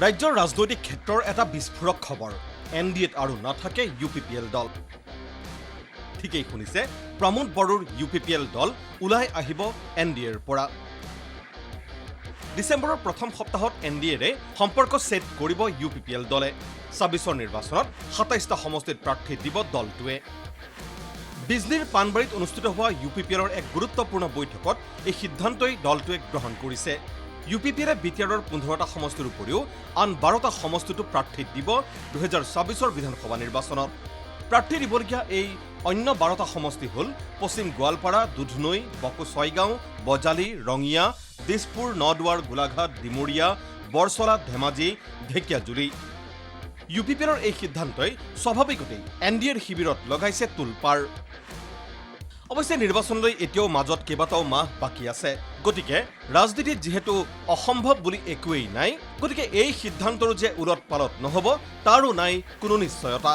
ৰাজ্যৰ ৰাজনৈতিক ক্ষেত্ৰৰ এটা বিস্ফোৰক খবৰ NDAত আৰু নাথাকে UPPL দল ঠিকেই শুনিছে প্ৰমোদ বড়োৰ UPPL দল ওলাই আহিব NDAৰ পৰা ডিসেম্বৰৰ প্ৰথম সপ্তাহত NDAৰে সম্পৰ্ক সেট কৰিব UPPL দলে ২৬ৰ নিৰ্বাচনত ২৭টা সমষ্টিত প্ৰাৰ্থী দিব দলটোৱে বিজনীৰ পানবাৰীত অনুষ্ঠিত হোৱা UPPLৰ এক গুৰুত্বপূৰ্ণ বৈঠকত এই সিদ্ধান্তই দলটোৱে গ্ৰহণ কৰিছে UPPLে বিটিআৰৰ ১৫টা সমষ্টিৰ উপৰিও আন ১২টা সমষ্টিতো প্ৰাৰ্থী দিব ২০২৬ৰ বিধানসভা নিৰ্বাচনত প্ৰাৰ্থী দিবলগীয়া এই অন্য ১২টা সমষ্টি হ'ল পশ্চিম গোৱালপাৰা দুধনৈ বকো ছয়গাঁও বজালি ৰঙিয়া দিছপুৰ নদুৱাৰ গোলাঘাট ডিমৰীয়া বৰছলা ধেমাজি ঢেকিয়াজুলি UPPLৰ এই সিদ্ধান্তই স্বাভাৱিকতেই NDAৰ শিবিৰত লগাইছে তুলপাৰ অৱশ্যে নিৰ্বাচনলৈ এতিয়াও মাজত কেইবাটাও মাহ বাকী আছে গতিকে ৰাজনীতিত যেহেতু অসম্ভৱ বুলি একোৱেই নাই গতিকে এই সিদ্ধান্তৰ যে উলট পালট নহব তাৰো নাই কোনো নিশ্চয়তা